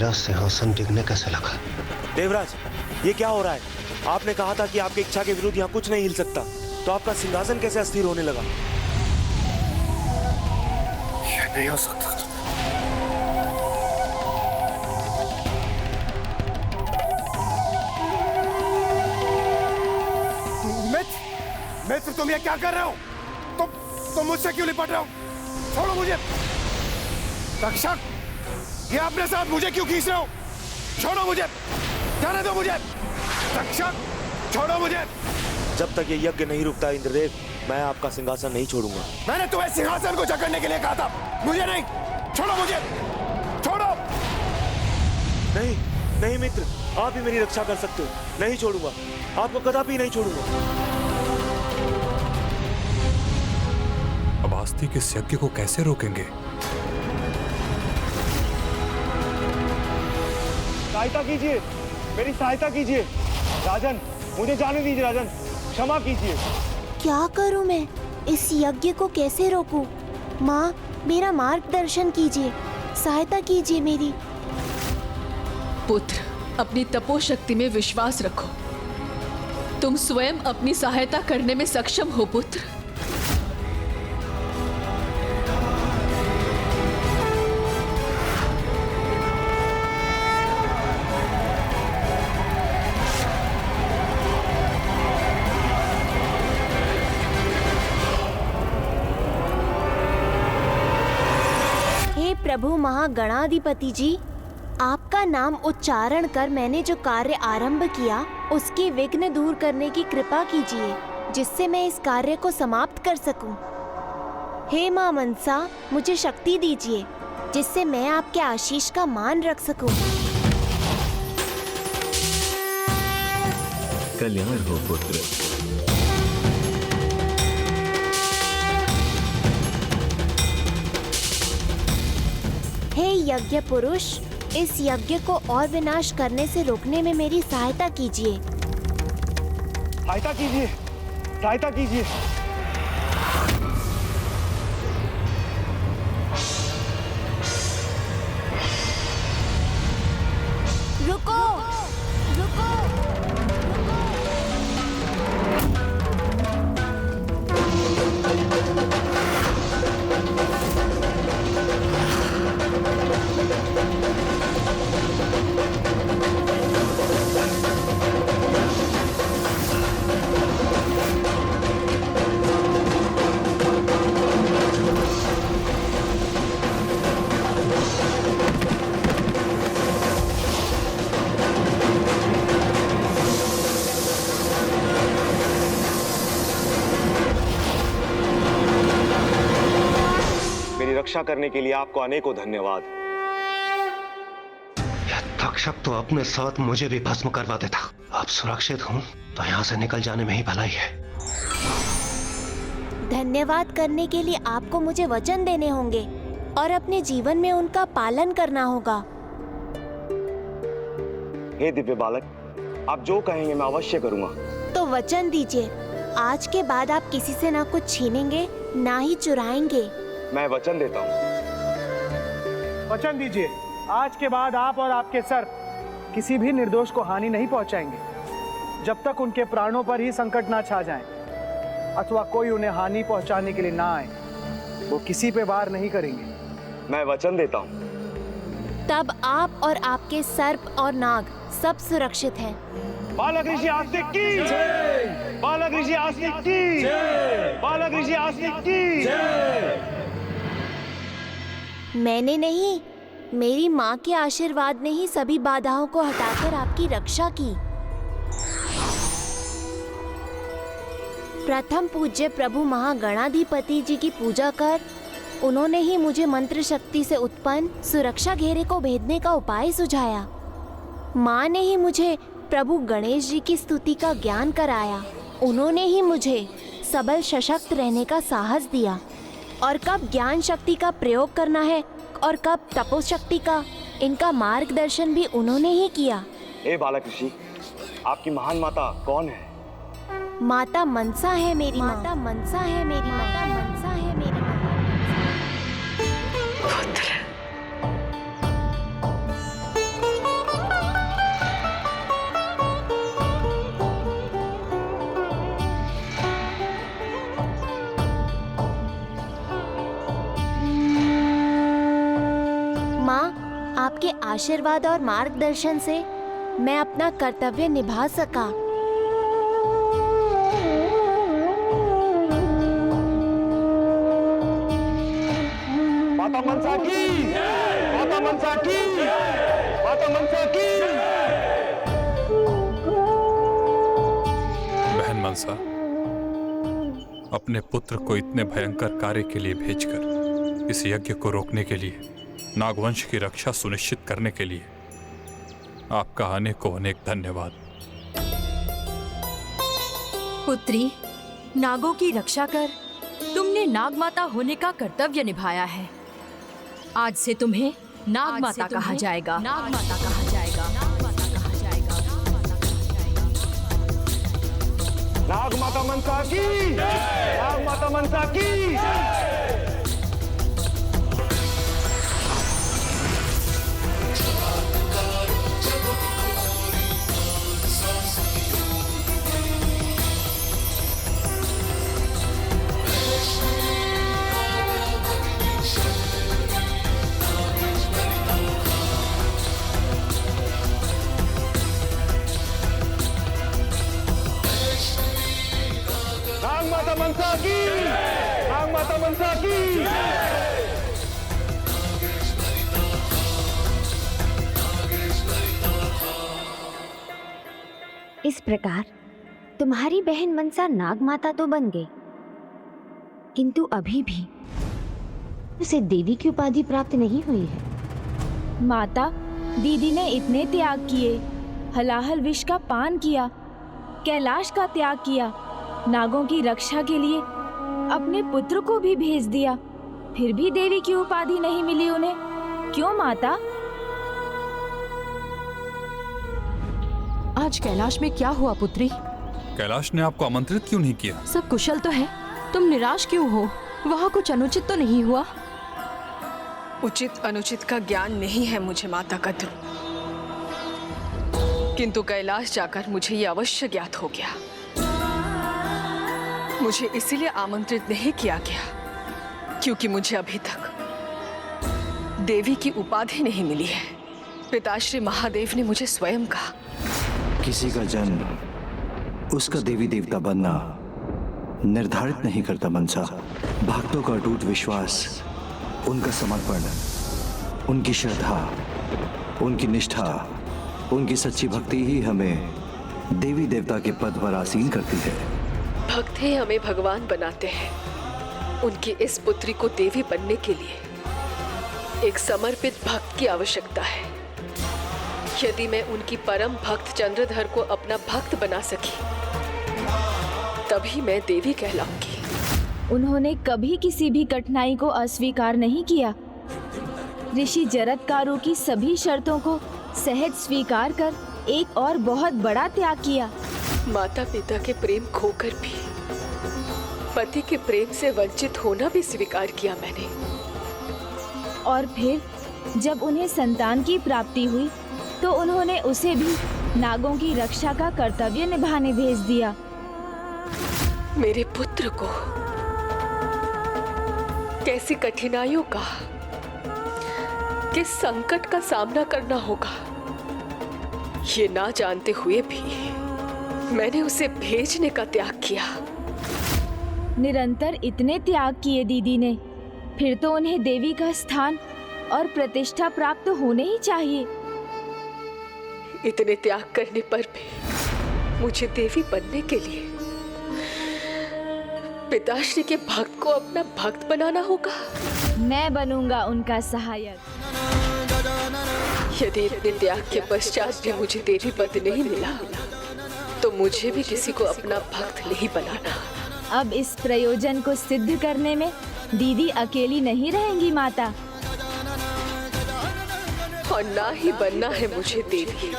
मेरा सिंहासन डिगने कैसे लगा? देवराज, ये क्या हो रहा है? आपने कहा था कि आपकी इच्छा के विरुद्ध यहाँ कुछ नहीं हिल सकता, तो आपका सिंहासन कैसे अस्थिर होने लगा? ये नहीं हो सकता। मित्र, तुम ये क्या कर रहे हो? तुम मुझसे क्यों लिपट रहे हो? छोड़ो मुझे। रक्षक, ये अपने साथ मुझे क्यों खींच रहे हो? छोड़ो मुझे, जाने दो मुझे। रक्षक, छोड़ो मुझे। जब तक ये यज्ञ नहीं रुकता इंद्रदेव, मैं आपका सिंहासन नहीं छोड़ूंगा। मैंने तुम्हें सिंहासन को जकड़ने के लिए कहा था, मुझे नहीं। छोड़ो मुझे, छोड़ो। नहीं नहीं मित्र, आप ही मेरी रक्षा कर सकते हो। नहीं छोड़ूंगा, आपको कदापि नहीं छोड़ूंगा। अब आस्ती के इस यज्ञ को कैसे रोकेंगे? सहायता कीजिए, मेरी सहायता कीजिए। राजन, मुझे जाने दीजिए। राजन, क्षमा कीजिए। क्या करूं मैं? इस यज्ञ को कैसे रोकूं? माँ, मेरा मार्गदर्शन कीजिए, सहायता कीजिए मेरी। पुत्र, अपनी तपोशक्ति में विश्वास रखो। तुम स्वयं अपनी सहायता करने में सक्षम हो पुत्र। प्रभु महागणाधिपति जी, आपका नाम उच्चारण कर मैंने जो कार्य आरंभ किया उसके विघ्न दूर करने की कृपा कीजिए, जिससे मैं इस कार्य को समाप्त कर सकूं। हे मां मनसा, मुझे शक्ति दीजिए जिससे मैं आपके आशीष का मान रख सकूं। कल्याण हो पुत्र। हे यज्ञ पुरुष, इस यज्ञ को और विनाश करने से रोकने में मेरी सहायता कीजिए। सहायता कीजिए, सहायता कीजिए। रुको, रुको, रक्षा करने के लिए आपको अनेकों धन्यवाद। यह तक्षक तो अपने साथ मुझे भी भस्म करवा देता। अब सुरक्षित हूँ तो यहाँ से निकल जाने में ही भलाई है। धन्यवाद करने के लिए आपको मुझे वचन देने होंगे और अपने जीवन में उनका पालन करना होगा। हे दिव्य बालक, आप जो कहेंगे मैं अवश्य करूंगा। तो वचन दीजिए, आज के बाद आप किसी से ना कुछ छीनेंगे ना ही चुराएंगे। मैं वचन देता हूँ। वचन दीजिए, आज के बाद आप और आपके सर्प किसी भी निर्दोष को हानि नहीं पहुंचाएंगे, जब तक उनके प्राणों पर ही संकट ना छा जाए अथवा कोई उन्हें हानि पहुंचाने के लिए ना आए। वो किसी पे वार नहीं करेंगे। मैं वचन देता हूँ। तब आप और आपके सर्प और नाग सब सुरक्षित हैं। बालक ऋषि आस्तिक की जय। बालक ऋषि आस्तिक की जय। बालक ऋषि आस्तिक की जय। मैंने नहीं, मेरी माँ के आशीर्वाद ने ही सभी बाधाओं को हटाकर आपकी रक्षा की। प्रथम पूज्य प्रभु महागणाधिपति जी की पूजा कर उन्होंने ही मुझे मंत्र शक्ति से उत्पन्न सुरक्षा घेरे को भेदने का उपाय सुझाया। माँ ने ही मुझे प्रभु गणेश जी की स्तुति का ज्ञान कराया। उन्होंने ही मुझे सबल सशक्त रहने का साहस दिया और कब ज्ञान शक्ति का प्रयोग करना है और कब तपोशक्ति का, इनका मार्गदर्शन भी उन्होंने ही किया। हे बालक ऋषि, आपकी महान माता कौन है? माता मनसा है मेरी माता मनसा है मेरी माता मनसा है मेरी माता। के आशीर्वाद और मार्गदर्शन से मैं अपना कर्तव्य निभा सका। माता मनसा की, माता मनसा की, माता मनसा की। बहन मनसा, अपने पुत्र को इतने भयंकर कार्य के लिए भेजकर इस यज्ञ को रोकने के लिए, नागवंश की रक्षा सुनिश्चित करने के लिए आपका अनेकों अनेक धन्यवाद। पुत्री, नागों की रक्षा कर तुमने नाग माता होने का कर्तव्य निभाया है। आज से तुम्हें नाग माता कहा जाएगा। नाग माता कहा जाएगा। नाग माता कहा जाएगा। नाग माता मनसा की, नाग माता मनसा की। नाग माता मनसा की, नाग माता मनसा की। इस प्रकार तुम्हारी बहन मनसा नाग माता तो बन गई, किंतु अभी भी उसे देवी की उपाधि प्राप्त नहीं हुई है। माता, दीदी ने इतने त्याग किए, हलाहल विष का पान किया, कैलाश का त्याग किया, नागों की रक्षा के लिए अपने पुत्र को भी भेज दिया, फिर भी देवी की उपाधि नहीं मिली उन्हें। क्यों माता? आज कैलाश में क्या हुआ पुत्री? कैलाश ने आपको आमंत्रित क्यों नहीं किया? सब कुशल तो है, तुम निराश क्यों हो? वहाँ कुछ अनुचित तो नहीं हुआ? उचित अनुचित का ज्ञान नहीं है मुझे माता कद्रू, किंतु कैलाश जाकर मुझे ये अवश्य ज्ञात हो गया। मुझे इसीलिए आमंत्रित नहीं किया गया क्योंकि मुझे अभी तक देवी की उपाधि नहीं मिली है। पिताश्री महादेव ने मुझे स्वयं कहा, किसी का जन्म उसका देवी देवता बनना निर्धारित नहीं करता मनसा। भक्तों का अटूट विश्वास, उनका समर्पण, उनकी श्रद्धा, उनकी निष्ठा, उनकी सच्ची भक्ति ही हमें देवी देवता के पद पर आसीन करती है। भक्त ही हमें भगवान बनाते हैं। उनकी इस पुत्री को देवी बनने के लिए एक समर्पित भक्त की आवश्यकता है। यदि मैं उनकी परम भक्त चंद्रधर को अपना भक्त बना सकी, तभी मैं देवी कहलाऊंगी। उन्होंने कभी किसी भी कठिनाई को अस्वीकार नहीं किया। ऋषि जरत्कारु की सभी शर्तों को सहज स्वीकार कर एक और बहुत बड़ा त्याग किया। माता पिता के प्रेम खोकर भी पति के प्रेम से वंचित होना भी स्वीकार किया मैंने। और फिर जब उन्हें संतान की प्राप्ति हुई तो उन्होंने उसे भी नागों की रक्षा का कर्तव्य निभाने भेज दिया। मेरे पुत्र को कैसी कठिनाइयों का, किस संकट का सामना करना होगा, ये ना जानते हुए भी मैंने उसे भेजने का त्याग किया। निरंतर इतने त्याग किए दीदी ने, फिर तो उन्हें देवी का स्थान और प्रतिष्ठा प्राप्त होने ही चाहिए। इतने त्याग करने पर भी मुझे देवी बनने के लिए पिताश्री के भक्त को अपना भक्त बनाना होगा। मैं बनूंगा उनका सहायक। यदि इतने त्याग के पश्चात भी मुझे देवी पद नहीं मिला, तो मुझे भी किसी को अपना भक्त नहीं बनाना। अब इस प्रयोजन को सिद्ध करने में दीदी अकेली नहीं रहेंगी माता। और ना ही बनना है मुझे देवी।